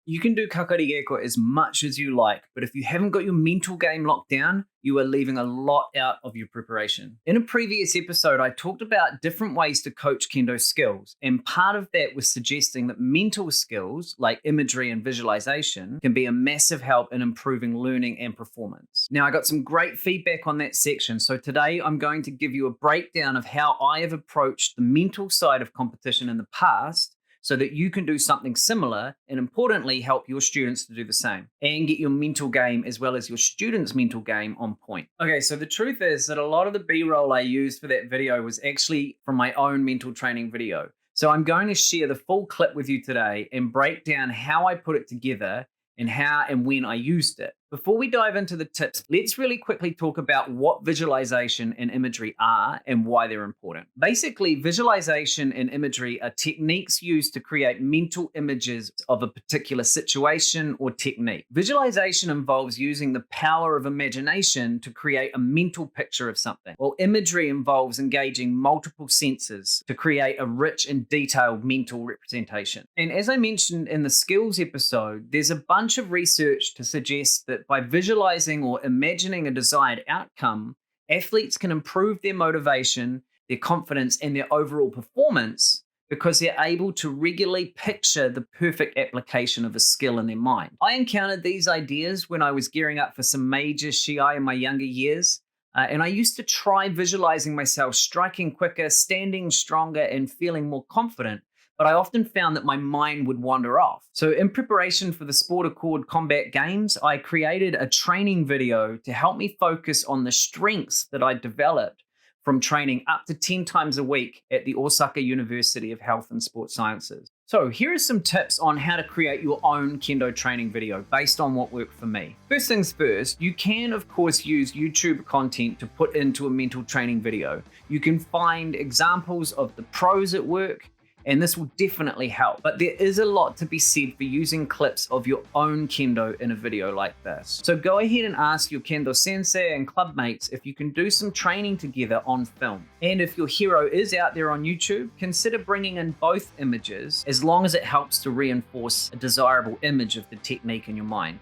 You can do kakarigeko as much as you like, but if you haven't got your mental game locked down, you are leaving a lot out of your preparation. In a previous episode, I talked about different ways to coach Kendo skills, and part of that was suggesting that mental skills like imagery and visualization can be a massive help in improving learning and performance. Now, I got some great feedback on that section, so today I'm going to give you a breakdown of how I have approached the mental side of competition in the past, so that you can do something similar and, importantly, help your students to do the same and get your mental game as well as your students' mental game on point. Okay, so the truth is that a lot of the B-roll I used for that video was actually from my own mental training video. So I'm going to share the full clip with you today and break down how I put it together and how and when I used it. Before we dive into the tips, let's really quickly talk about what visualization and imagery are and why they're important. Basically, visualization and imagery are techniques used to create mental images of a particular situation or technique. Visualization involves using the power of imagination to create a mental picture of something, while imagery involves engaging multiple senses to create a rich and detailed mental representation. And as I mentioned in the skills episode, there's a bunch of research to suggest that by visualizing or imagining a desired outcome, athletes can improve their motivation, their confidence, and their overall performance because they're able to regularly picture the perfect application of a skill in their mind. I encountered these ideas when I was gearing up for some major shiai in my younger years, and I used to try visualizing myself striking quicker, standing stronger, and feeling more confident, but I often found that my mind would wander off. So in preparation for the Sport Accord Combat Games, I created a training video to help me focus on the strengths that I developed from training up to 10 times a week at the Osaka University of Health and Sports Sciences. So here are some tips on how to create your own Kendo training video based on what worked for me. First things first, you can of course use YouTube content to put into a mental training video. You can find examples of the pros at work, and this will definitely help. But there is a lot to be said for using clips of your own Kendo in a video like this. So go ahead and ask your Kendo sensei and club mates if you can do some training together on film. And if your hero is out there on YouTube, consider bringing in both images as long as it helps to reinforce a desirable image of the technique in your mind.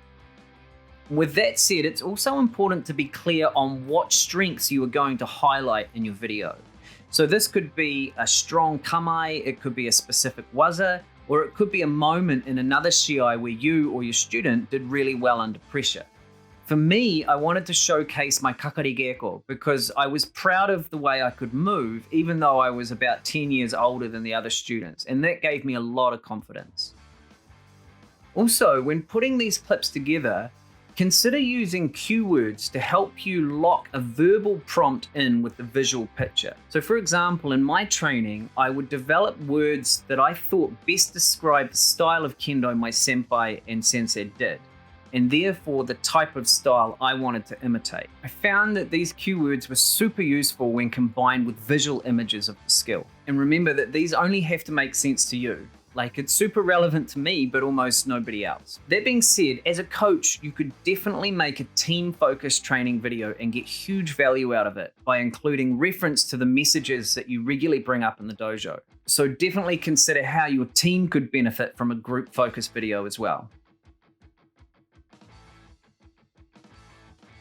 With that said, it's also important to be clear on what strengths you are going to highlight in your video. So this could be a strong kamae, it could be a specific waza, or it could be a moment in another shiai where you or your student did really well under pressure. For me, I wanted to showcase my kakarigeko because I was proud of the way I could move, even though I was about 10 years older than the other students, and that gave me a lot of confidence. Also, when putting these clips together, consider using cue words to help you lock a verbal prompt in with the visual picture. So for example, in my training, I would develop words that I thought best described the style of Kendo my senpai and sensei did, and therefore the type of style I wanted to imitate. I found that these cue words were super useful when combined with visual images of the skill. And remember that these only have to make sense to you. Like, it's super relevant to me, but almost nobody else. That being said, as a coach, you could definitely make a team-focused training video and get huge value out of it by including reference to the messages that you regularly bring up in the dojo. So definitely consider how your team could benefit from a group-focused video as well.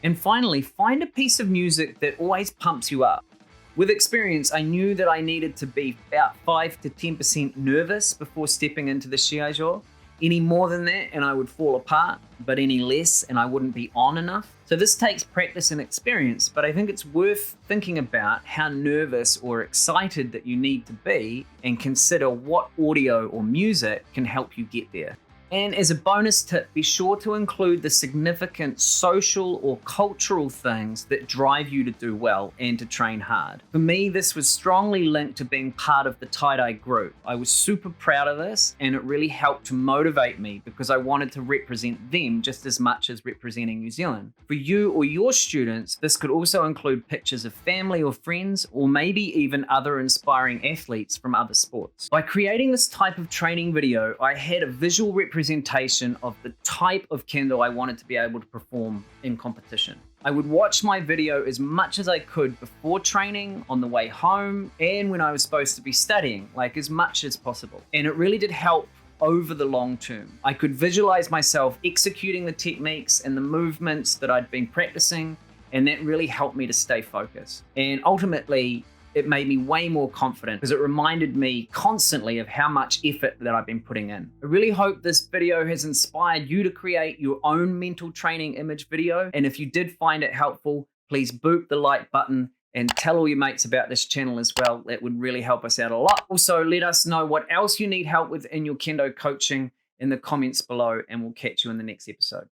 And finally, find a piece of music that always pumps you up. With experience, I knew that I needed to be about 5 to 10% nervous before stepping into the shiaijo. Any more than that and I would fall apart, but any less and I wouldn't be on enough. So this takes practice and experience, but I think it's worth thinking about how nervous or excited that you need to be and consider what audio or music can help you get there. And as a bonus tip, be sure to include the significant social or cultural things that drive you to do well and to train hard. For me, this was strongly linked to being part of the tie-dye group. I was super proud of this, and it really helped to motivate me because I wanted to represent them just as much as representing New Zealand. For you or your students, this could also include pictures of family or friends, or maybe even other inspiring athletes from other sports. By creating this type of training video, I had a visual representation of the type of Kendo I wanted to be able to perform in competition. I would watch my video as much as I could before training, on the way home, and when I was supposed to be studying, like as much as possible. And it really did help over the long term. I could visualize myself executing the techniques and the movements that I'd been practicing, and that really helped me to stay focused. And ultimately, it made me way more confident because it reminded me constantly of how much effort that I've been putting in. I really hope this video has inspired you to create your own mental training image video. And if you did find it helpful, please boop the like button and tell all your mates about this channel as well. That would really help us out a lot. Also, let us know what else you need help with in your Kendo coaching in the comments below, and we'll catch you in the next episode.